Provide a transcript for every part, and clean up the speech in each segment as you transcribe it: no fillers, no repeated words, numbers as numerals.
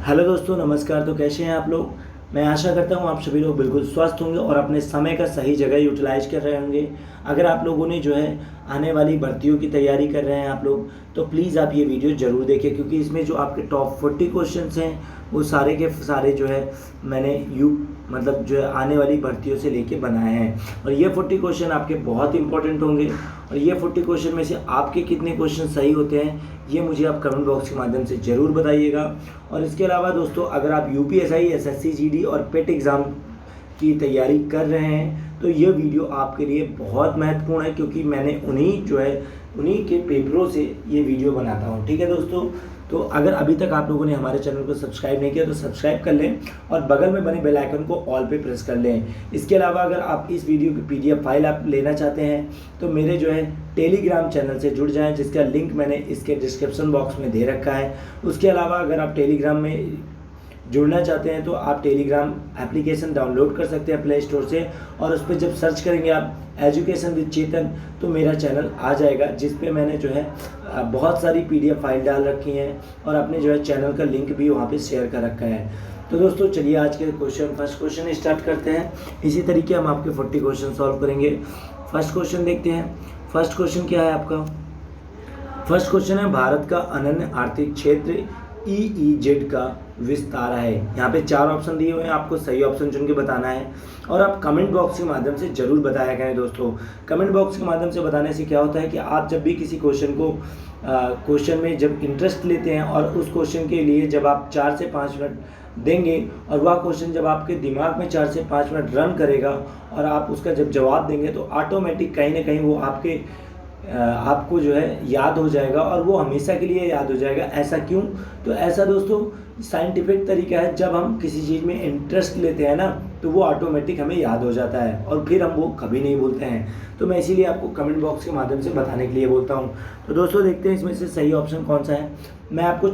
Hello दोस्तों, नमस्कार। तो कैसे हैं आप लोग। मैं आशा करता हूं आप सभी लोग बिल्कुल स्वस्थ होंगे और अपने समय का सही जगह यूटिलाइज कर रहे होंगे। अगर आप लोगों ने जो है आने वाली भर्तियों की तैयारी कर रहे हैं आप लोग, तो प्लीज़ आप ये वीडियो ज़रूर देखें, क्योंकि इसमें जो आपके टॉप 40 क्वेश्चंस हैं वो सारे के सारे जो है मैंने मतलब जो है आने वाली भर्तियों से लेके बनाए हैं। और ये 40 क्वेश्चन आपके बहुत इंपॉर्टेंट होंगे। और ये 40 क्वेश्चन में से आपके कितने क्वेश्चन सही होते हैं ये मुझे आप कमेंट बॉक्स के माध्यम से ज़रूर बताइएगा। और इसके अलावा दोस्तों, अगर आप यूपीएसआई, एसएससी जीडी और पेट एग्ज़ाम की तैयारी कर रहे हैं तो ये वीडियो आपके लिए बहुत महत्वपूर्ण है, क्योंकि मैंने उन्हीं के पेपरों से ये वीडियो बनाता हूँ। ठीक है दोस्तों, तो अगर अभी तक आप लोगों ने हमारे चैनल को सब्सक्राइब नहीं किया तो सब्सक्राइब कर लें और बगल में बने बेल आइकन को ऑल पे प्रेस कर लें। इसके अलावा अगर आप इस वीडियो की पीडीएफ फाइल आप लेना चाहते हैं तो मेरे जो है टेलीग्राम चैनल से जुड़ जाएं, जिसका लिंक मैंने इसके डिस्क्रिप्शन बॉक्स में दे रखा है। उसके अलावा अगर आप टेलीग्राम में जुड़ना चाहते हैं तो आप टेलीग्राम एप्लीकेशन डाउनलोड कर सकते हैं प्ले स्टोर से, और उस पर जब सर्च करेंगे आप एजुकेशन विद चेतन तो मेरा चैनल आ जाएगा, जिस पे मैंने जो है बहुत सारी पीडीएफ फाइल डाल रखी हैं और अपने जो है चैनल का लिंक भी वहाँ पे शेयर कर रखा है। तो दोस्तों चलिए आज के फर्स्ट क्वेश्चन स्टार्ट करते हैं। इसी तरीके हम आपके 40 क्वेश्चन सॉल्व करेंगे। फर्स्ट क्वेश्चन देखते हैं। फर्स्ट क्वेश्चन क्या है आपका। फर्स्ट क्वेश्चन है, भारत का अनन्य आर्थिक क्षेत्र EEZ का विस्तार है। यहाँ पे 4 ऑप्शन दिए हुए हैं, आपको सही ऑप्शन चुन के बताना है और आप कमेंट बॉक्स के माध्यम से जरूर बताया करें। दोस्तों कमेंट बॉक्स के माध्यम से बताने से क्या होता है कि आप जब भी किसी क्वेश्चन में जब इंटरेस्ट लेते हैं और उस क्वेश्चन के लिए जब आप 4 से 5 मिनट देंगे और वह क्वेश्चन जब आपके दिमाग में 4 से 5 मिनट रन करेगा और आप उसका जब जवाब देंगे तो ऑटोमेटिक कहीं ना कहीं वो आपको जो है याद हो जाएगा और वो हमेशा के लिए याद हो जाएगा। ऐसा क्यों? तो ऐसा दोस्तों साइंटिफिक तरीका है, जब हम किसी चीज़ में इंटरेस्ट लेते हैं ना तो वो ऑटोमेटिक हमें याद हो जाता है और फिर हम वो कभी नहीं भूलते हैं। तो मैं इसीलिए आपको कमेंट बॉक्स के माध्यम से बताने के लिए बोलता हूँ। तो दोस्तों देखते हैं इसमें से सही ऑप्शन कौन सा है। मैं आपको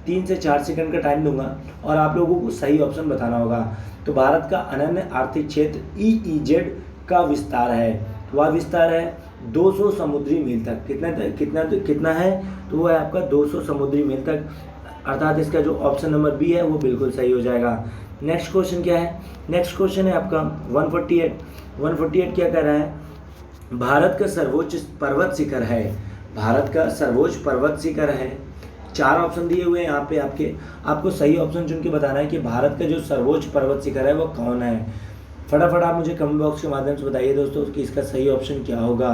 3 से 4 सेकंड का टाइम दूंगा और आप लोगों को सही ऑप्शन बताना होगा। तो भारत का अनन्य आर्थिक क्षेत्र EEZ का विस्तार है, वह विस्तार है 200 समुद्री मील तक। कितना है? तो वो है आपका 200 समुद्री मील तक, अर्थात इसका जो ऑप्शन नंबर बी है वो बिल्कुल सही हो जाएगा। नेक्स्ट क्वेश्चन क्या है। नेक्स्ट क्वेश्चन है आपका 148 क्या कह रहा है। भारत का सर्वोच्च पर्वत शिखर है। भारत का सर्वोच्च पर्वत शिखर है। 4 ऑप्शन दिए हुए हैं यहाँ पे, आपको सही ऑप्शन चुन के बताना है कि भारत का जो सर्वोच्च पर्वत शिखर है वो कौन है। फटाफट आप मुझे कमेंट बॉक्स के माध्यम से बताइए दोस्तों कि इसका सही ऑप्शन क्या होगा।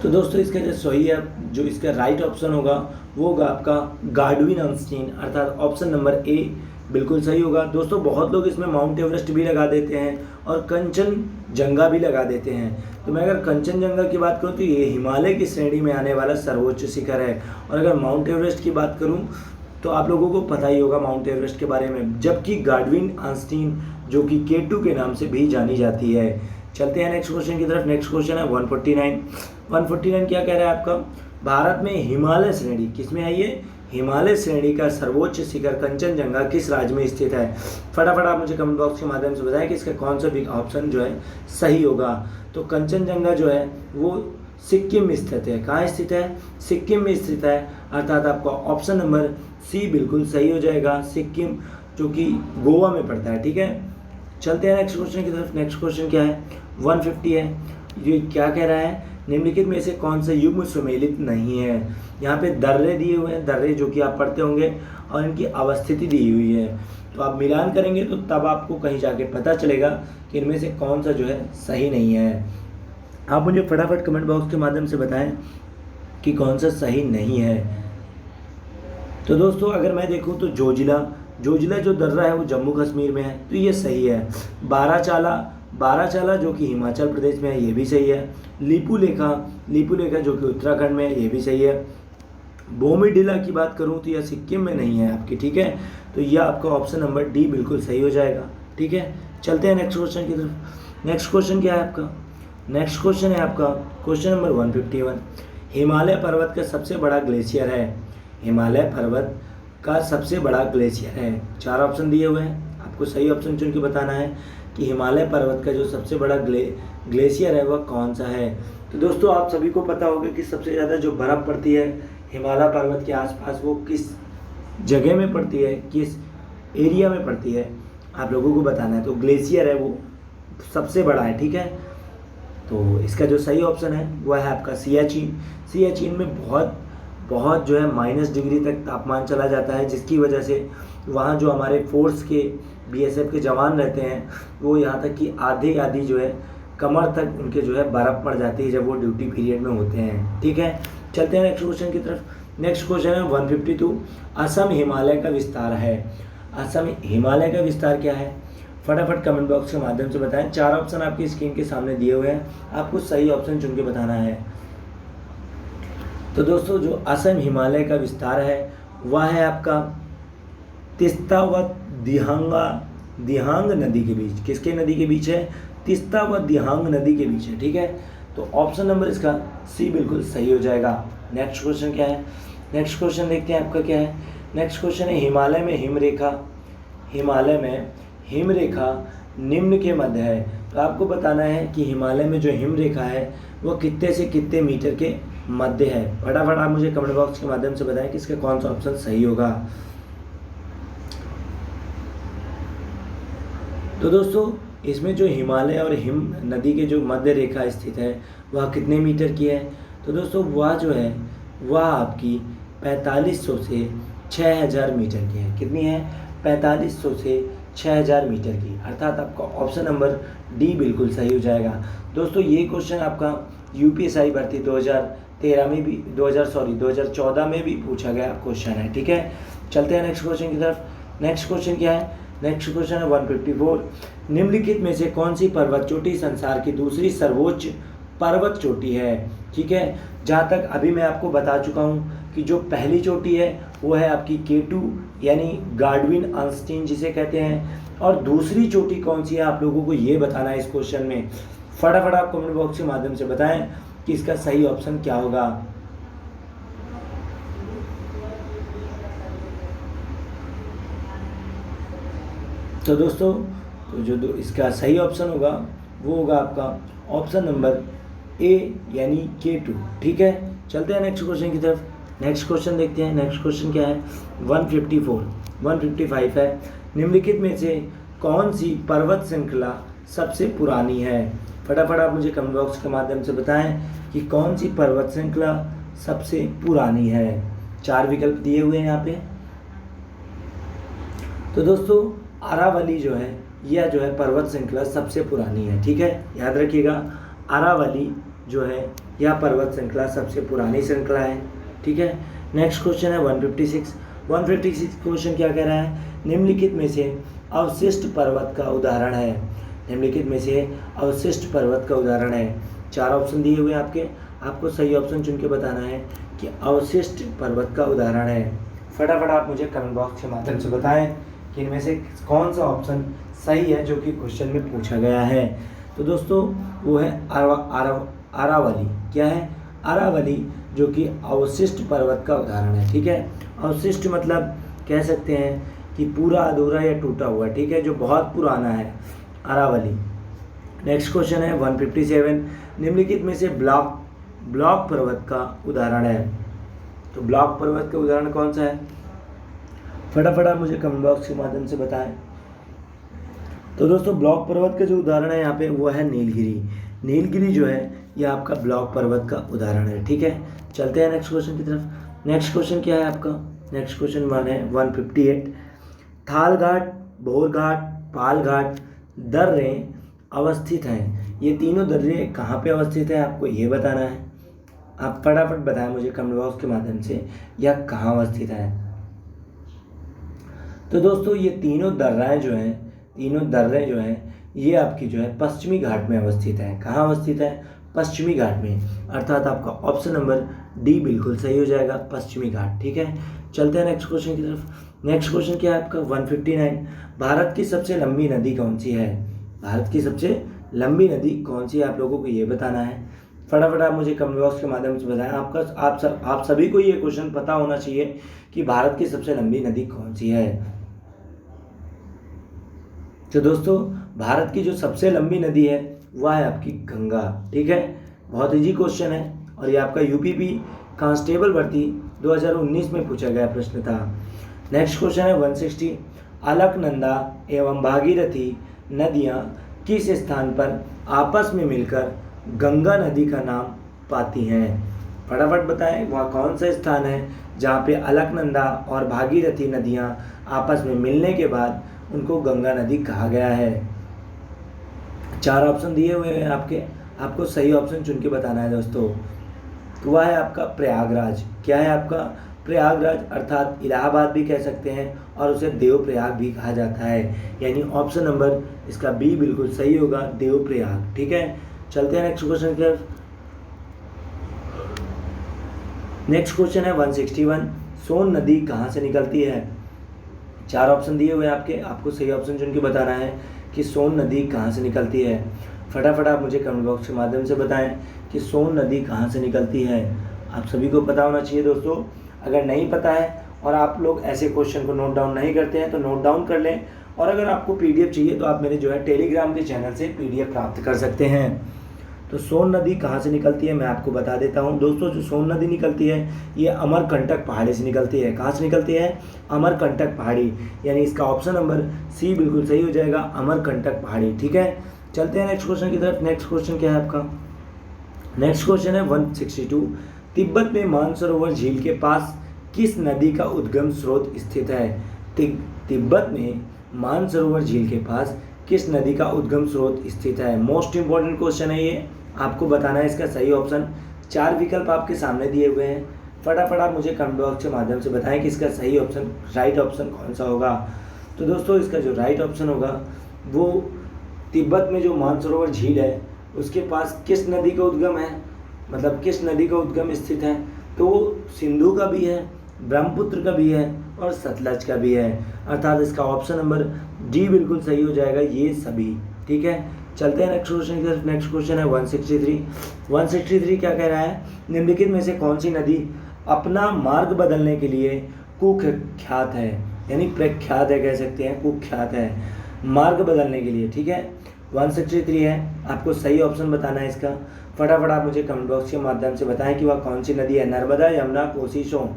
तो दोस्तों इसका जो सही है, जो इसका राइट ऑप्शन होगा वो होगा आपका गार्डविन अन्स्टीन, अर्थात ऑप्शन नंबर ए बिल्कुल सही होगा। दोस्तों बहुत लोग इसमें माउंट एवरेस्ट भी लगा देते हैं और कंचनजंगा भी लगा देते हैं। तो मैं अगर कंचनजंगा की बात करूँ तो ये हिमालय की श्रेणी में आने वाला सर्वोच्च शिखर है, और अगर माउंट एवरेस्ट की बात करूँ तो आप लोगों को पता ही होगा माउंट एवरेस्ट के बारे में, जबकि गार्डविन अन्स्टीन जो कि K2 के नाम से भी जानी जाती है। चलते हैं नेक्स्ट क्वेश्चन की तरफ। नेक्स्ट क्वेश्चन है 149 क्या कह रहा है आपका। भारत में हिमालय श्रेणी किसमें है? ये हिमालय श्रेणी का सर्वोच्च शिखर कंचनजंगा किस राज्य में स्थित है। फटाफट आप मुझे कमेंट बॉक्स के माध्यम से बताएं कि इसका कौन सा भी ऑप्शन जो है सही होगा। तो कंचनजंगा जो है वो सिक्किम में स्थित है। कहाँ स्थित है? सिक्किम में स्थित है, अर्थात आपका ऑप्शन नंबर सी बिल्कुल सही हो जाएगा। सिक्किम जो कि गोवा में पड़ता है। ठीक है, चलते हैं नेक्स्ट क्वेश्चन की तरफ। नेक्स्ट क्वेश्चन क्या है? 150 है। ये क्या कह रहा है, निम्नलिखित में से कौन सा युग्म सुमेलित नहीं है। यहाँ पे दर्रे दिए हुए हैं, दर्रे जो कि आप पढ़ते होंगे, और इनकी अवस्थिति दी हुई है। तो आप मिलान करेंगे तो तब आपको कहीं जाके पता चलेगा कि इनमें से कौन सा जो है सही नहीं है। आप मुझे फटाफट कमेंट बॉक्स के माध्यम से बताएं कि कौन सा सही नहीं है। तो दोस्तों अगर मैं देखूं तो जोजिला जो दर्रा है वो जम्मू कश्मीर में है, तो ये सही है। बाराचाला जो कि हिमाचल प्रदेश में है, ये भी सही है। लीपू लेखा जो कि उत्तराखंड में है, ये भी सही है। बोमीडीला की बात करूं तो यह सिक्किम में नहीं है आपकी। ठीक है, तो यह आपका ऑप्शन नंबर डी बिल्कुल सही हो जाएगा। ठीक है, चलते हैं नेक्स्ट क्वेश्चन की तरफ। नेक्स्ट क्वेश्चन क्या है आपका। नेक्स्ट क्वेश्चन है आपका क्वेश्चन नंबर 151। हिमालय पर्वत का सबसे बड़ा ग्लेशियर है। हिमालय पर्वत का सबसे बड़ा ग्लेशियर है। 4 ऑप्शन दिए हुए हैं, आपको सही ऑप्शन चुन के बताना है कि हिमालय पर्वत का जो सबसे बड़ा ग्लेशियर है वह कौन सा है। तो दोस्तों आप सभी को पता होगा कि सबसे ज़्यादा जो बर्फ़ पड़ती है हिमालय पर्वत के आसपास वो किस जगह में पड़ती है, किस एरिया में पड़ती है, आप लोगों को बताना है। तो ग्लेशियर है वो सबसे बड़ा है, ठीक है। तो इसका जो सही ऑप्शन है वो है आपका सियाचिन। सियाचिन में बहुत बहुत जो है -डिग्री तक तापमान चला जाता है, जिसकी वजह से वहाँ जो हमारे फोर्स के बीएसएफ के जवान रहते हैं वो यहाँ तक कि आधी जो है कमर तक उनके जो है बर्फ़ पड़ जाती है जब वो ड्यूटी पीरियड में होते हैं, ठीक है। चलते हैं नेक्स्ट क्वेश्चन की तरफ। नेक्स्ट क्वेश्चन है 152, असम हिमालय का विस्तार है। असम हिमालय का विस्तार क्या है, फटाफट कमेंट बॉक्स के माध्यम से बताएं। 4 ऑप्शन आपकी स्क्रीन के सामने दिए हुए हैं, आपको सही ऑप्शन चुन के बताना है। तो दोस्तों जो असम हिमालय का विस्तार है वह है आपका तीस्ता व दिहांग नदी के बीच। किसके नदी के बीच है, तीस्ता व दिहांग नदी के बीच है, ठीक है। तो ऑप्शन नंबर इसका सी बिल्कुल सही हो जाएगा। नेक्स्ट क्वेश्चन क्या है, नेक्स्ट क्वेश्चन देखते हैं आपका क्या है। नेक्स्ट क्वेश्चन है हिमालय में हिमरेखा निम्न के मध्य है। तो आपको बताना है कि हिमालय में जो हिमरेखा है वो कितने से कितने मीटर के मध्य है। फटाफट आप मुझे कमेंट बॉक्स के माध्यम से बताएं कि इसका कौन सा ऑप्शन सही होगा। तो दोस्तों इसमें जो हिमालय और हिम नदी के जो मध्य रेखा स्थित है वह कितने मीटर की है। तो दोस्तों वह जो है वह आपकी 4500 से 6000 मीटर की है। कितनी है, 4500 से 6000 मीटर की, अर्थात आपका ऑप्शन नंबर डी बिल्कुल सही हो जाएगा। दोस्तों ये क्वेश्चन आपका यूपीएससी भर्ती 2014 में भी पूछा गया क्वेश्चन है, ठीक है। चलते हैं नेक्स्ट क्वेश्चन की तरफ। नेक्स्ट क्वेश्चन क्या है, नेक्स्ट क्वेश्चन है 154, निम्नलिखित में से कौन सी पर्वत चोटी संसार की दूसरी सर्वोच्च पर्वत चोटी है, ठीक है। जहाँ तक अभी मैं आपको बता चुका हूँ कि जो पहली चोटी है वो है आपकी K2 यानी गार्डविन आइंस्टीन जिसे कहते हैं, और दूसरी चोटी कौन सी है आप लोगों को ये बताना है इस क्वेश्चन में। फटाफट आप कमेंट बॉक्स के माध्यम से बताएं कि इसका सही ऑप्शन क्या होगा। तो दोस्तों तो जो इसका सही ऑप्शन होगा वो होगा आपका ऑप्शन नंबर ए यानी K2, ठीक है। चलते हैं नेक्स्ट क्वेश्चन की तरफ। नेक्स्ट क्वेश्चन देखते हैं। नेक्स्ट क्वेश्चन क्या है, 155 है, निम्नलिखित में से कौन सी पर्वत श्रृंखला सबसे पुरानी है। फटाफट आप मुझे कमेंट बॉक्स के माध्यम से बताएं कि कौन सी पर्वत श्रृंखला सबसे पुरानी है। 4 विकल्प दिए हुए हैं यहाँ पे। तो दोस्तों अरावली जो है यह जो है पर्वत श्रृंखला सबसे पुरानी है, ठीक है, याद रखिएगा। अरावली जो है यह पर्वत श्रृंखला सबसे पुरानी श्रृंखला है, ठीक है। नेक्स्ट क्वेश्चन है 156 क्वेश्चन क्या कह रहा है, निम्नलिखित में से अवशिष्ट पर्वत का उदाहरण है। निम्नलिखित में से अवशिष्ट पर्वत का उदाहरण है। 4 ऑप्शन दिए हुए हैं आपके, आपको सही ऑप्शन चुन के बताना है कि अवशिष्ट पर्वत का उदाहरण है। फटाफट आप मुझे कमेंट बॉक्स के माध्यम से बताएं कि इनमें से कौन सा ऑप्शन सही है जो कि क्वेश्चन में पूछा गया है। तो दोस्तों वो है अरावली। क्या है, अरावली, जो कि अवशिष्ट पर्वत का उदाहरण है, ठीक है। अवशिष्ट मतलब कह सकते हैं कि पूरा अधूरा या टूटा हुआ, ठीक है, जो बहुत पुराना है, अरावली। नेक्स्ट क्वेश्चन है 157, निम्नलिखित में से ब्लॉक पर्वत का उदाहरण है। तो ब्लॉक पर्वत का उदाहरण कौन सा है, फटाफट आप मुझे कमेंट बॉक्स के माध्यम से बताएं। तो दोस्तों ब्लॉक पर्वत का जो उदाहरण है यहाँ पे वो है नीलगिरी। नीलगिरी जो है ये आपका ब्लॉक पर्वत का उदाहरण है, ठीक है। चलते हैं नेक्स्ट क्वेश्चन की तरफ। नेक्स्ट क्वेश्चन क्या है आपका, नेक्स्ट क्वेश्चन 158, थालघाट, भोरघाट, पालघाट दर्रें अवस्थित हैं। ये तीनों दर्रें कहाँ पे अवस्थित है आपको ये बताना है। आप फटाफट बताएं मुझे कमेंट बॉक्स के माध्यम से यह कहाँ अवस्थित है। तो दोस्तों ये तीनों दर्रें जो हैं ये आपकी जो है पश्चिमी घाट में अवस्थित है। कहाँ अवस्थित है, पश्चिमी घाट में, अर्थात आपका ऑप्शन नंबर डी बिल्कुल सही हो जाएगा, पश्चिमी घाट, ठीक है। चलते हैं नेक्स्ट क्वेश्चन की तरफ। नेक्स्ट क्वेश्चन क्या है आपका 159, भारत की सबसे लंबी नदी कौन सी है। भारत की सबसे लंबी नदी कौन सी है आप लोगों को ये बताना है। फटाफट आप मुझे कमेंट बॉक्स के माध्यम से बताएं। आप सभी को ये क्वेश्चन पता होना चाहिए कि भारत की सबसे लंबी नदी कौन सी है। तो दोस्तों भारत की जो सबसे लंबी नदी है वह है आपकी गंगा, ठीक है। बहुत इजी क्वेश्चन है और ये आपका यूपीपी कांस्टेबल भर्ती 2019 में पूछा गया प्रश्न था। नेक्स्ट क्वेश्चन है 160, अलकनंदा एवं भागीरथी नदियाँ किस स्थान पर आपस में मिलकर गंगा नदी का नाम पाती हैं? फटाफट बताएं वह कौन सा स्थान है जहाँ पे अलकनंदा और भागीरथी नदियाँ आपस में मिलने के बाद उनको गंगा नदी कहा गया है। 4 ऑप्शन दिए हुए हैं आपको सही ऑप्शन चुन के बताना है दोस्तों। तो वह है आपका प्रयागराज। क्या है आपका? प्रयागराज, अर्थात इलाहाबाद भी कह सकते हैं और उसे देवप्रयाग भी कहा जाता है। यानी ऑप्शन नंबर इसका बी बिल्कुल सही होगा, देवप्रयाग। ठीक है, चलते हैं नेक्स्ट क्वेश्चन की तरफ। नेक्स्ट क्वेश्चन है 161, सोन नदी कहाँ से निकलती है? 4 ऑप्शन दिए हुए हैं आपको सही ऑप्शन चुन के बताना है कि सोन नदी कहाँ से निकलती है। फटाफट आप मुझे कमेंट बॉक्स के माध्यम से बताएं कि सोन नदी कहाँ से निकलती है। आप सभी को पता होना चाहिए दोस्तों। अगर नहीं पता है और आप लोग ऐसे क्वेश्चन को नोट डाउन नहीं करते हैं तो नोट डाउन कर लें, और अगर आपको पीडीएफ चाहिए तो आप मेरे जो है टेलीग्राम के चैनल से पीडीएफ प्राप्त कर सकते हैं। तो सोन नदी कहाँ से निकलती है मैं आपको बता देता हूँ दोस्तों। जो सोन नदी निकलती है ये अमरकंटक पहाड़ी से निकलती है। कहाँ से निकलती है? अमरकंटक पहाड़ी। यानी इसका ऑप्शन नंबर सी बिल्कुल सही हो जाएगा, अमरकंटक पहाड़ी। ठीक है, चलते हैं नेक्स्ट क्वेश्चन की तरफ। नेक्स्ट क्वेश्चन क्या है आपका? नेक्स्ट क्वेश्चन है 162, तिब्बत में मानसरोवर झील के पास किस नदी का उद्गम स्रोत स्थित है? तिब्बत में मानसरोवर झील के पास किस नदी का उद्गम स्रोत स्थित है? मोस्ट इंपॉर्टेंट क्वेश्चन है ये, आपको बताना है इसका सही ऑप्शन। 4 विकल्प आपके सामने दिए हुए हैं। फटाफट आप मुझे कमेंट बॉक्स के माध्यम से बताएं कि इसका सही ऑप्शन, राइट ऑप्शन कौन सा होगा। तो दोस्तों इसका जो राइट ऑप्शन होगा वो तिब्बत में जो मानसरोवर झील है उसके पास किस नदी का उद्गम है, मतलब किस नदी का उद्गम स्थित है? तो सिंधु का भी है, ब्रह्मपुत्र का भी है और सतलज का भी है। अर्थात इसका ऑप्शन नंबर डी बिल्कुल सही हो जाएगा, ये सभी। ठीक है, चलते हैं नेक्स्ट क्वेश्चन की तरफ। नेक्स्ट क्वेश्चन है 163 क्या कह रहा है? निम्नलिखित में से कौन सी नदी अपना मार्ग बदलने के लिए कुख्यात है? यानी प्रख्यात है कह सकते हैं, कुख्यात है मार्ग बदलने के लिए। ठीक है, 163 है, आपको सही ऑप्शन बताना है इसका। फटाफट आप मुझे कमेंट बॉक्स के माध्यम से बताएं कि वह कौन सी नदी है। नर्मदा, यमुना, कोसी, सोन।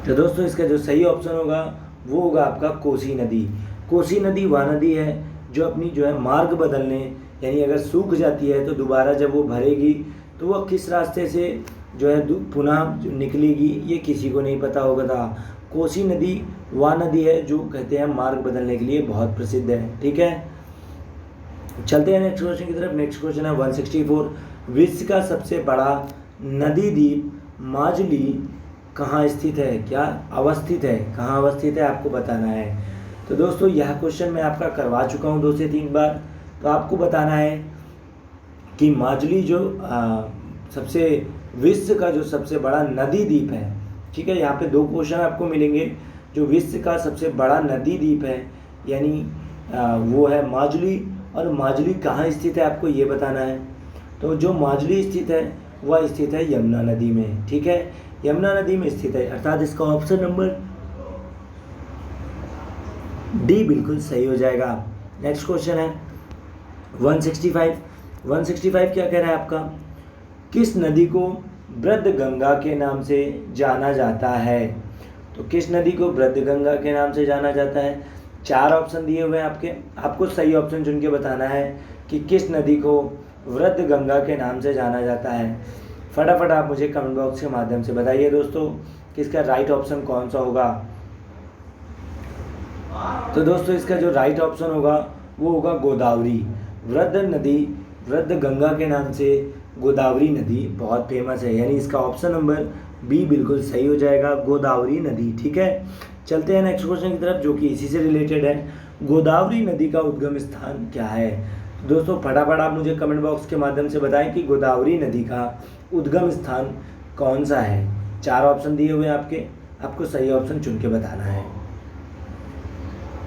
तो दोस्तों इसका जो सही ऑप्शन होगा वो होगा आपका कोसी नदी। कोसी नदी वह नदी है जो अपनी जो है मार्ग बदलने, यानी अगर सूख जाती है तो दोबारा जब वो भरेगी तो वह किस रास्ते से जो है पुनः निकलेगी ये किसी को नहीं पता होगा था। कोसी नदी वह नदी है जो कहते हैं मार्ग बदलने के लिए बहुत प्रसिद्ध है। ठीक है, चलते हैं नेक्स्ट क्वेश्चन की तरफ। नेक्स्ट क्वेश्चन है 164, विश्व का सबसे बड़ा नदी द्वीप माजुली कहाँ स्थित है? क्या अवस्थित है? कहाँ अवस्थित है आपको बताना है। तो दोस्तों यह क्वेश्चन मैं आपका करवा चुका हूँ 2 से 3 बार। तो आपको बताना है कि माजुली जो सबसे विश्व का जो सबसे बड़ा नदी द्वीप है। ठीक है, यहाँ पे 2 क्वेश्चन आपको मिलेंगे। जो विश्व का सबसे बड़ा नदी द्वीप है यानी वो है माजुली, और माजुली कहाँ स्थित है आपको ये बताना है। तो जो माजुली स्थित है वह स्थित है यमुना नदी में। ठीक है, यमुना नदी में स्थित है, अर्थात इसका ऑप्शन नंबर डी बिल्कुल सही हो जाएगा। नेक्स्ट क्वेश्चन है 165 क्या कह रहा है आपका? किस नदी को वृद्ध गंगा के नाम से जाना जाता है? तो किस नदी को वृद्ध गंगा के नाम से जाना जाता है? 4 ऑप्शन दिए हुए हैं आपको सही ऑप्शन चुन के बताना है कि किस नदी को वृद्ध गंगा के नाम से जाना जाता है। फटाफट आप मुझे कमेंट बॉक्स के माध्यम से बताइए दोस्तों कि इसका राइट ऑप्शन कौन सा होगा। तो दोस्तों इसका जो राइट ऑप्शन होगा वो होगा गोदावरी। वृद्ध गंगा के नाम से गोदावरी नदी बहुत फेमस है, यानी इसका ऑप्शन नंबर बी बिल्कुल सही हो जाएगा, गोदावरी नदी। ठीक है, चलते हैं नेक्स्ट क्वेश्चन की तरफ जो कि इसी से रिलेटेड है। गोदावरी नदी का उद्गम स्थान क्या है? दोस्तों फटाफट आप मुझे कमेंट बॉक्स के माध्यम से बताएं कि गोदावरी नदी का उद्गम स्थान कौन सा है। 4 ऑप्शन दिए हुए हैं आपको सही ऑप्शन चुन के बताना है।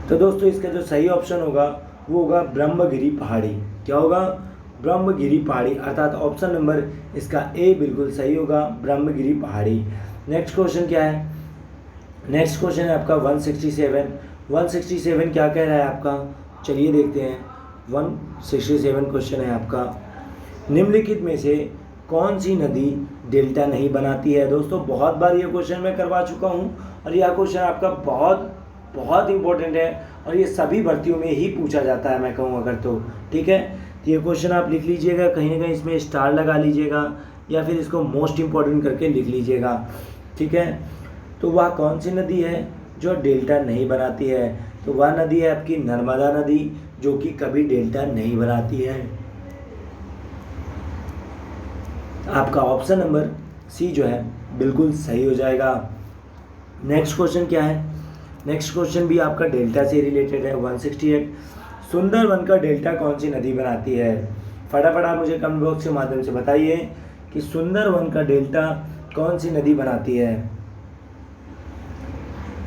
तो दोस्तों इसका जो सही ऑप्शन होगा वो होगा ब्रह्मगिरी पहाड़ी। क्या होगा? ब्रह्मगिरी पहाड़ी, अर्थात ऑप्शन नंबर इसका ए बिल्कुल सही होगा, ब्रह्मगिरी पहाड़ी। नेक्स्ट क्वेश्चन क्या है? नेक्स्ट क्वेश्चन है आपका 167 क्या कह रहा है आपका? चलिए देखते हैं। 167 क्वेश्चन है आपका, निम्नलिखित में से कौन सी नदी डेल्टा नहीं बनाती है। दोस्तों बहुत बार ये क्वेश्चन मैं करवा चुका हूँ और यह क्वेश्चन आपका बहुत बहुत इंपॉर्टेंट है और ये सभी भर्तियों में ही पूछा जाता है मैं कहूँ अगर तो। ठीक है, तो ये क्वेश्चन आप लिख लीजिएगा, कहीं ना कहीं इसमें स्टार लगा लीजिएगा या फिर इसको मोस्ट इम्पॉर्टेंट करके लिख लीजिएगा। ठीक है, तो वह कौन सी नदी है जो डेल्टा नहीं बनाती है? तो वह नदी है आपकी नर्मदा नदी, जो कि कभी डेल्टा नहीं बनाती है। आपका ऑप्शन नंबर सी जो है बिल्कुल सही हो जाएगा। नेक्स्ट क्वेश्चन क्या है? नेक्स्ट क्वेश्चन भी आपका डेल्टा से रिलेटेड है। 168, सुंदरवन का डेल्टा कौन सी नदी बनाती है? फटाफट आप मुझे कमेंट बॉक्स के माध्यम से बताइए कि सुंदरवन का डेल्टा कौन सी नदी बनाती है।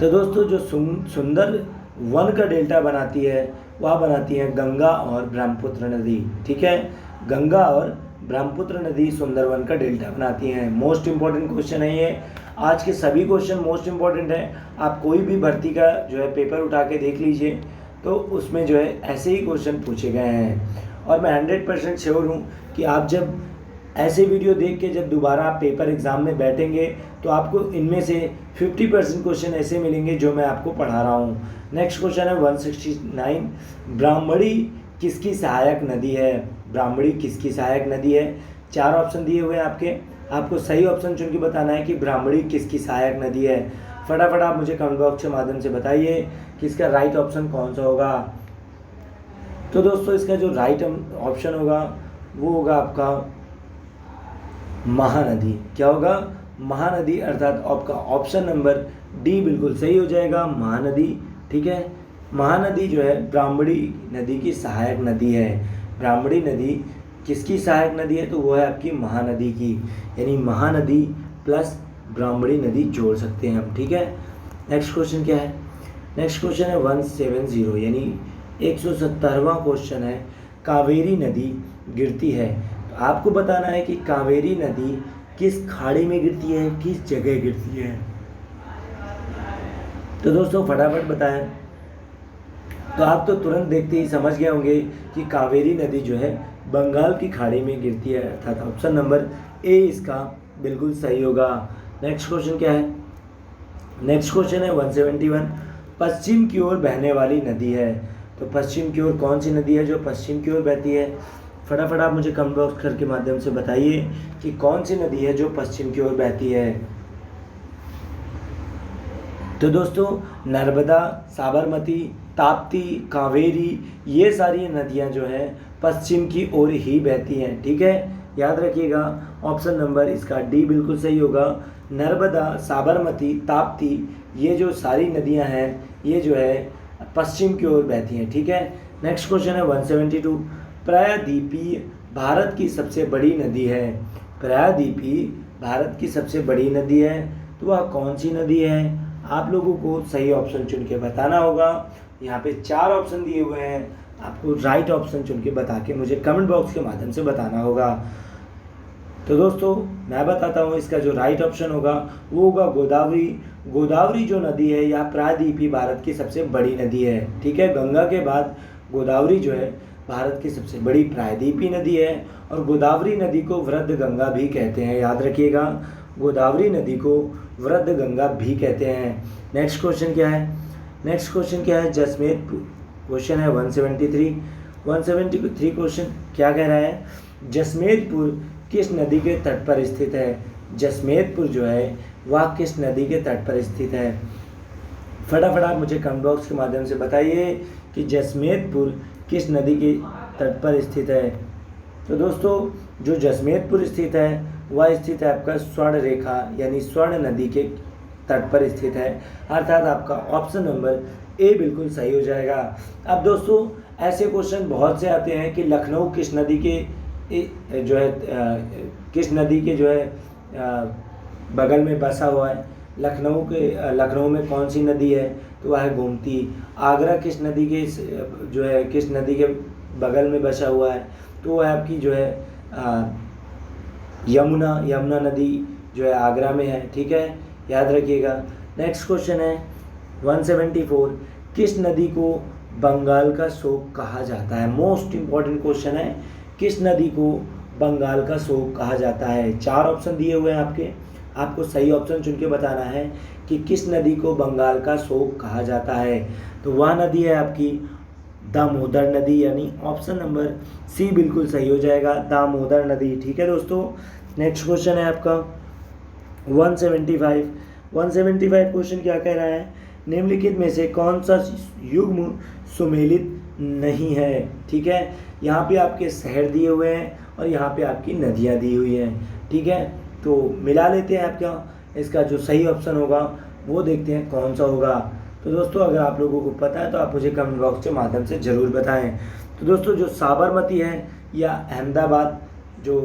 तो दोस्तों जो सुंदरवन का डेल्टा बनाती है वह बनाती है गंगा और ब्रह्मपुत्र नदी। ठीक है, गंगा और ब्रह्मपुत्र नदी सुंदरवन का डेल्टा बनाती हैं। मोस्ट इंपॉर्टेंट क्वेश्चन है ये। आज के सभी क्वेश्चन मोस्ट इंपॉर्टेंट है। आप कोई भी भर्ती का जो है पेपर उठा के देख लीजिए तो उसमें जो है ऐसे ही क्वेश्चन पूछे गए हैं और मैं 100% श्योर हूँ कि आप जब ऐसे वीडियो देख के जब दोबारा आप पेपर एग्ज़ाम में बैठेंगे तो आपको इनमें से 50% क्वेश्चन ऐसे मिलेंगे जो मैं आपको पढ़ा रहा हूँ। नेक्स्ट क्वेश्चन है 169, ब्राह्मणी किसकी सहायक नदी है? ब्राह्मणी किसकी सहायक नदी है? 4 ऑप्शन दिए हुए हैं आपको सही ऑप्शन चुन के बताना है कि ब्राह्मणी किसकी सहायक नदी है। फटाफट आप मुझे कमेंट बॉक्स के माध्यम से बताइए कि इसका राइट ऑप्शन कौन सा होगा। तो दोस्तों इसका जो राइट ऑप्शन होगा वो होगा आपका महानदी। क्या होगा? महानदी, अर्थात आपका ऑप्शन नंबर डी बिल्कुल सही हो जाएगा, महानदी। ठीक है, महानदी जो है ब्राह्मणी नदी की सहायक नदी है। ब्राह्मणी नदी किसकी सहायक नदी है? तो वो है आपकी महानदी की, यानी महानदी प्लस ब्राह्मणी नदी जोड़ सकते हैं हम। ठीक है, नेक्स्ट क्वेश्चन क्या है? नेक्स्ट क्वेश्चन है 170, यानी 170वां क्वेश्चन है, कावेरी नदी गिरती है। तो आपको बताना है कि कावेरी नदी किस खाड़ी में गिरती है, किस जगह गिरती है। तो दोस्तों फटाफट बताएं। तो आप तो तुरंत देखते ही समझ गए होंगे कि कावेरी नदी जो है बंगाल की खाड़ी में गिरती है, अर्थात ऑप्शन नंबर ए इसका बिल्कुल सही होगा। नेक्स्ट क्वेश्चन क्या है? नेक्स्ट क्वेश्चन है 171, पश्चिम की ओर बहने वाली नदी है। तो पश्चिम की ओर कौन सी नदी है जो पश्चिम की ओर बहती है? फटाफट आप मुझे कमेंट बॉक्स के माध्यम से बताइए कि कौन सी नदी है जो पश्चिम की ओर बहती है। तो दोस्तों नर्मदा, साबरमती, ताप्ती, कावेरी, ये सारी नदियां जो है पश्चिम की ओर ही बहती हैं। ठीक है, याद रखिएगा ऑप्शन नंबर इसका डी बिल्कुल सही होगा। नर्मदा, साबरमती, ताप्ती, ये जो सारी नदियां हैं ये जो है पश्चिम की ओर बहती हैं। ठीक है, नेक्स्ट क्वेश्चन है 172, प्रायद्वीपीय भारत की सबसे बड़ी नदी है। प्रायद्वीपीय भारत की सबसे बड़ी नदी है, तो वह कौन सी नदी है? आप लोगों को सही ऑप्शन चुन के बताना होगा। यहाँ पे 4 ऑप्शन दिए हुए हैं, आपको राइट ऑप्शन चुन के बता के मुझे कमेंट बॉक्स के माध्यम से बताना होगा। तो दोस्तों मैं बताता हूँ इसका जो राइट ऑप्शन होगा वो होगा गोदावरी। गोदावरी जो नदी है यह प्रायद्वीपीय भारत की सबसे बड़ी नदी है। ठीक है, गंगा के बाद गोदावरी जो है भारत की सबसे बड़ी प्रायद्वीपीय नदी है और गोदावरी नदी को वृद्ध गंगा भी कहते हैं। याद रखिएगा, गोदावरी नदी को वृद्ध गंगा भी कहते हैं। नेक्स्ट क्वेश्चन क्या है? नेक्स्ट क्वेश्चन क्या है? जसमेरपुर। क्वेश्चन है 173 क्वेश्चन क्या कह रहा है? जसमेरपुर किस नदी के तट पर स्थित है? जसमेरपुर जो है वह किस नदी के तट पर स्थित है? फटाफट आप मुझे कमेंट बॉक्स के माध्यम से बताइए कि जसमेरपुर किस नदी के तट पर स्थित है। तो दोस्तों जो जसमेरपुर स्थित है वह स्थित है आपका स्वर्ण रेखा यानी स्वर्ण नदी के तट पर स्थित है, अर्थात आपका ऑप्शन नंबर ए बिल्कुल सही हो जाएगा। अब दोस्तों ऐसे क्वेश्चन बहुत से आते हैं कि लखनऊ किस नदी के जो है किस नदी के जो है बगल में बसा हुआ है। लखनऊ में कौन सी नदी है? तो वह है गोमती। आगरा किस नदी के जो है किस नदी के बगल में बसा हुआ है? तो वह आपकी जो है यमुना नदी जो है आगरा में है। ठीक है, याद रखिएगा। नेक्स्ट क्वेश्चन है 174, किस नदी को बंगाल का शोक कहा जाता है? मोस्ट इम्पॉर्टेंट क्वेश्चन है, किस नदी को बंगाल का शोक कहा जाता है? 4 ऑप्शन दिए हुए हैं आपके, आपको सही ऑप्शन चुन के बताना है कि किस नदी को बंगाल का शोक कहा जाता है। तो वह नदी है आपकी दामोदर नदी, यानी ऑप्शन नंबर सी बिल्कुल सही हो जाएगा, दामोदर नदी। ठीक है दोस्तों, नेक्स्ट क्वेश्चन है आपका 175। 175 क्वेश्चन क्या कह रहा है? निम्नलिखित में से कौन सा युग्म सुमेलित नहीं है? ठीक है, यहाँ पे आपके शहर दिए हुए हैं और यहाँ पे आपकी नदियाँ दी हुई हैं। ठीक है, तो मिला लेते हैं आपका इसका जो सही ऑप्शन होगा वो देखते हैं कौन सा होगा। तो दोस्तों अगर आप लोगों को पता है तो आप मुझे कमेंट बॉक्स के माध्यम से ज़रूर बताएं। तो दोस्तों जो साबरमती है या अहमदाबाद, जो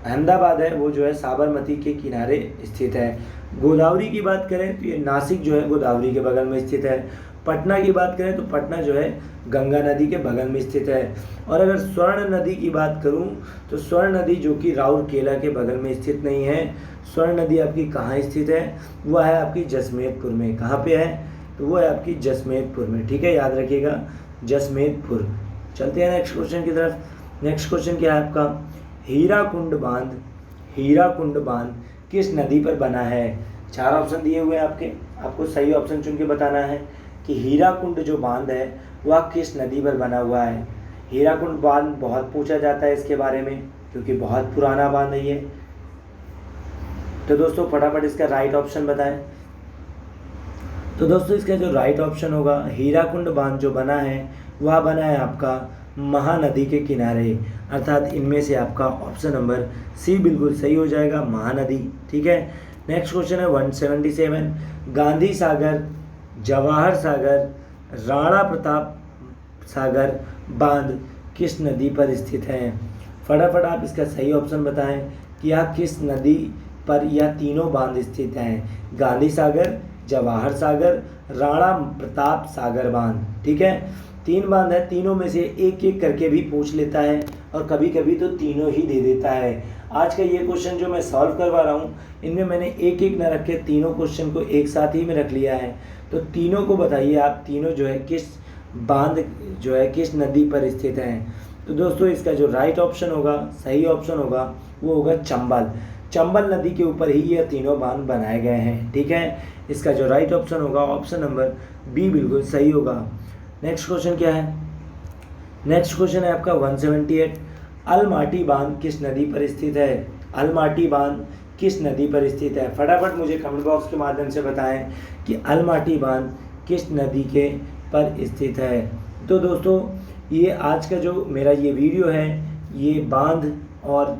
अहमदाबाद है वो जो है साबरमती के किनारे स्थित है। गोदावरी की बात करें तो ये नासिक जो है गोदावरी के बगल में स्थित है। पटना की बात करें तो पटना जो है गंगा नदी के बगल में स्थित है। और अगर स्वर्ण नदी की बात करूं तो स्वर्ण नदी जो कि राउरकेला के बगल में स्थित नहीं है, स्वर्ण नदी आपकी कहाँ स्थित है? वह है आपकी जसमेतपुर में। कहाँ पे है? तो वो है आपकी जसमेतपुर में। ठीक है, याद रखिएगा जसमेतपुर। चलते हैं नेक्स्ट क्वेश्चन की तरफ। नेक्स्ट क्वेश्चन क्या है आपका? हीराकुंड बांध, हीराकुंड बांध किस नदी पर बना है? 4 ऑप्शन दिए हुए हैं आपके, आपको सही ऑप्शन चुन के बताना है कि हीराकुंड जो बांध है वह किस नदी पर बना हुआ है। हीराकुंड बांध बहुत पूछा जाता है इसके बारे में क्योंकि बहुत पुराना बांध है ये। तो दोस्तों फटाफट इसका राइट ऑप्शन बताएं। तो दोस्तों इसका जो राइट ऑप्शन होगा, हीराकुंड बांध जो बना है वह बना है आपका महानदी के किनारे, अर्थात इनमें से आपका ऑप्शन नंबर सी बिल्कुल सही हो जाएगा, महानदी। ठीक है, नेक्स्ट क्वेश्चन है 177। गांधी सागर, जवाहर सागर, राणा प्रताप सागर बांध किस नदी पर स्थित हैं? फटाफट आप इसका सही ऑप्शन बताएं कि यह किस नदी पर यह तीनों बांध स्थित हैं। गांधी सागर, जवाहर सागर, राणा प्रताप सागर बांध। ठीक है, 3 बांध है, तीनों में से एक एक करके भी पूछ लेता है और कभी कभी तो तीनों ही दे देता है। आज का ये क्वेश्चन जो मैं सॉल्व करवा रहा हूँ इनमें मैंने एक एक न रख के तीनों क्वेश्चन को एक साथ ही में रख लिया है। तो तीनों को बताइए आप, तीनों जो है किस बांध जो है किस नदी पर स्थित हैं? तो दोस्तों इसका जो राइट ऑप्शन होगा, सही ऑप्शन होगा, वो होगा चंबल। चंबल नदी के ऊपर ही ये तीनों बांध बनाए गए हैं। ठीक है, इसका जो राइट ऑप्शन होगा ऑप्शन नंबर बी बिल्कुल सही होगा। नेक्स्ट क्वेश्चन क्या है? नेक्स्ट क्वेश्चन है आपका 178। अलमाटी बांध किस नदी पर स्थित है? अलमाटी बांध किस नदी पर स्थित है? फटाफट मुझे कमेंट बॉक्स के माध्यम से बताएं कि अलमाटी बांध किस नदी के पर स्थित है। तो दोस्तों ये आज का जो मेरा ये वीडियो है ये बांध और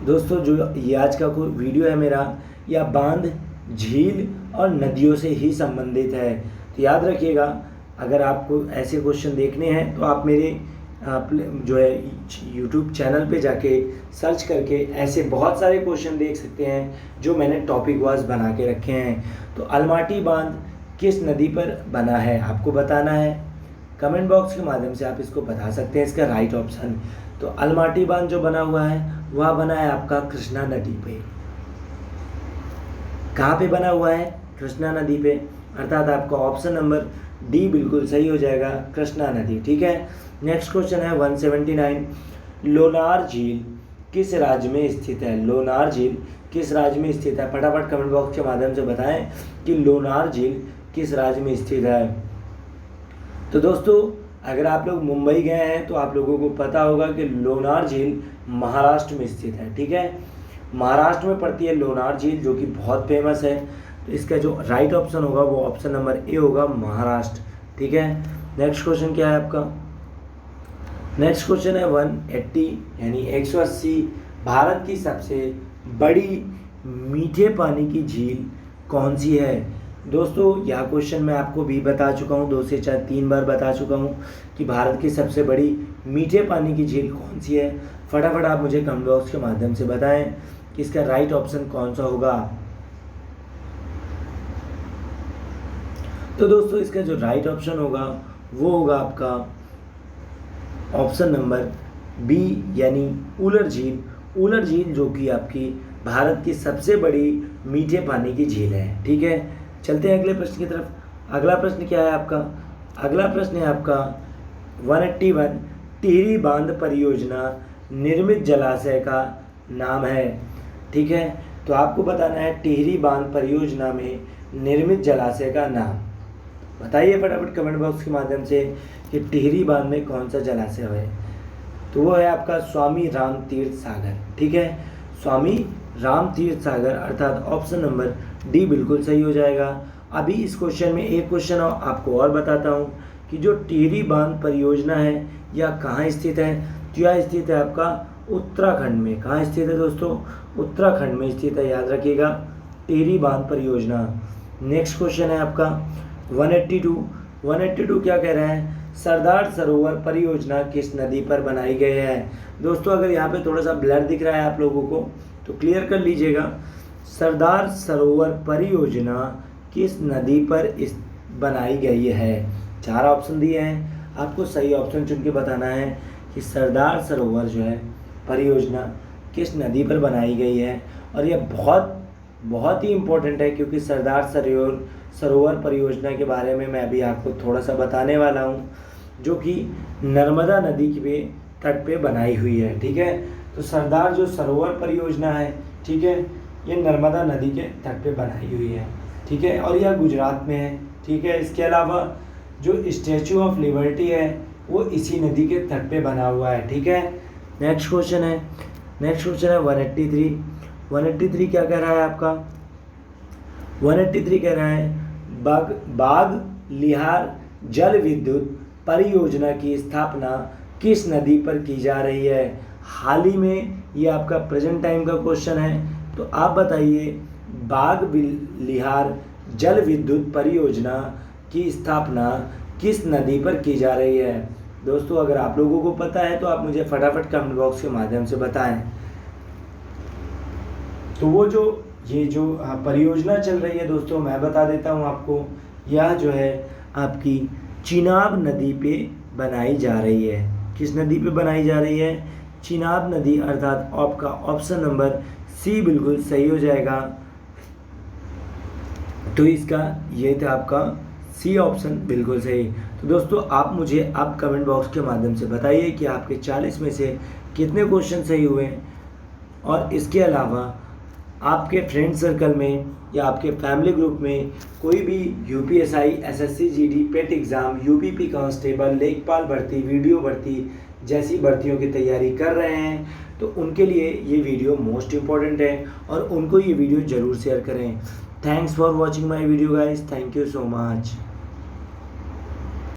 दोस्तों जो ये आज का कोई वीडियो है मेरा या बांध, झील और नदियों से ही संबंधित है। तो याद रखिएगा अगर आपको ऐसे क्वेश्चन देखने हैं तो आप मेरे जो है यूट्यूब चैनल पे जाके सर्च करके ऐसे बहुत सारे क्वेश्चन देख सकते हैं जो मैंने टॉपिक वाइज बना के रखे हैं। तो अलमाटी बांध किस नदी पर बना है आपको बताना है। कमेंट बॉक्स के माध्यम से आप इसको बता सकते हैं इसका राइट ऑप्शन। तो अलमाटी बांध जो बना हुआ है वह बना है आपका कृष्णा नदी पे। कहाँ पे बना हुआ है? कृष्णा नदी पे, अर्थात आपका ऑप्शन नंबर डी बिल्कुल सही हो जाएगा, कृष्णा नदी। ठीक है, नेक्स्ट क्वेश्चन है 179। लोनार झील किस राज्य में स्थित है? लोनार झील किस राज्य में स्थित है? फटाफट कमेंट बॉक्स के माध्यम से बताएं कि लोनार झील किस राज्य में स्थित है। तो दोस्तों अगर आप लोग मुंबई गए हैं तो आप लोगों को पता होगा कि लोनार झील महाराष्ट्र में स्थित है। ठीक है, महाराष्ट्र में पड़ती है लोनार झील जो कि बहुत फेमस है। तो इसका जो राइट ऑप्शन होगा वो ऑप्शन नंबर ए होगा, महाराष्ट्र। ठीक है, नेक्स्ट क्वेश्चन क्या है आपका? नेक्स्ट क्वेश्चन है 180 यानी 180। भारत की सबसे बड़ी मीठे पानी की झील कौन सी है? दोस्तों यह क्वेश्चन मैं आपको भी बता चुका हूँ, 2 से 3 बार बता चुका हूँ कि भारत की सबसे बड़ी मीठे पानी की झील कौन सी है। फटाफट आप मुझे कमेंट बॉक्स के माध्यम से बताएं कि इसका राइट ऑप्शन कौन सा होगा। तो दोस्तों इसका जो राइट ऑप्शन होगा वो होगा आपका ऑप्शन नंबर बी यानी उलर झील। उलर झील जो कि आपकी भारत की सबसे बड़ी मीठे पानी की झील है। ठीक है, चलते हैं अगले प्रश्न की तरफ। अगला प्रश्न क्या है आपका? अगला प्रश्न है आपका 181। टिहरी बांध परियोजना निर्मित जलाशय का नाम है। ठीक है, तो आपको बताना है टिहरी बांध परियोजना में निर्मित जलाशय का नाम। बताइए फटाफट कमेंट बॉक्स के माध्यम से कि टिहरी बांध में कौन सा जलाशय है। तो वो है आपका स्वामी राम तीर्थ सागर। ठीक है, स्वामी राम तीर्थ सागर अर्थात ऑप्शन नंबर डी बिल्कुल सही हो जाएगा। अभी इस क्वेश्चन में एक क्वेश्चन आपको और बताता हूँ कि जो टिहरी बांध परियोजना है यह कहाँ स्थित है। तो यह स्थित है आपका उत्तराखंड में। कहाँ स्थित है दोस्तों? उत्तराखंड में स्थित है, याद रखिएगा, टिहरी बांध परियोजना। नेक्स्ट क्वेश्चन है आपका 182 क्या कह रहा है? सरदार सरोवर परियोजना किस नदी पर बनाई गई है। दोस्तों अगर यहाँ पे थोड़ा सा ब्लर दिख रहा है आप लोगों को तो क्लियर कर लीजिएगा। सरदार सरोवर परियोजना किस नदी पर बनाई गई है। 4 ऑप्शन दिए हैं, आपको सही ऑप्शन चुन के बताना है कि सरदार सरोवर जो है परियोजना किस नदी पर बनाई गई है। और यह बहुत ही इम्पोर्टेंट है क्योंकि सरदार सरोवर परियोजना के बारे में मैं अभी आपको थोड़ा सा बताने वाला हूँ, जो कि नर्मदा नदी के तट पे बनाई हुई है। ठीक है, तो सरदार जो सरोवर परियोजना है, ठीक है, ये नर्मदा नदी के तट पे बनाई हुई है। ठीक है, और यह गुजरात में है। ठीक है, इसके अलावा जो स्टैचू ऑफ लिबर्टी है वो इसी नदी के तट पे बना हुआ है। ठीक है, नेक्स्ट क्वेश्चन है 183 क्या कह रहा है आपका? 183 कह रहा है बाग लिहार जल विद्युत परियोजना की स्थापना किस नदी पर की जा रही है। हाल ही में ये आपका प्रेजेंट टाइम का क्वेश्चन है, तो आप बताइए बाग लिहार जल विद्युत परियोजना की स्थापना किस नदी पर की जा रही है। दोस्तों अगर आप लोगों को पता है तो आप मुझे फटाफट कमेंट बॉक्स के माध्यम से बताएं। तो वो ये जो परियोजना चल रही है दोस्तों, मैं बता देता हूँ आपको, यह जो है आपकी चिनाब नदी पे बनाई जा रही है। किस नदी पे बनाई जा रही है? चिनाब नदी, अर्थात आपका ऑप्शन नंबर सी बिल्कुल सही हो जाएगा। तो इसका ये था आपका सी ऑप्शन बिल्कुल सही। तो दोस्तों आप कमेंट बॉक्स के माध्यम से बताइए कि आपके 40 में से कितने क्वेश्चन सही हुए, और इसके अलावा आपके फ्रेंड सर्कल में या आपके फैमिली ग्रुप में कोई भी यूपीएसआई, एसएससी जीडी, पेट एग्ज़ाम, यूपीपी कांस्टेबल, लेखपाल भर्ती, वीडियो भर्ती जैसी भर्तियों की तैयारी कर रहे हैं तो उनके लिए ये वीडियो मोस्ट इम्पॉर्टेंट है और उनको ये वीडियो ज़रूर शेयर करें। Thanks for watching my video guys, thank you so much.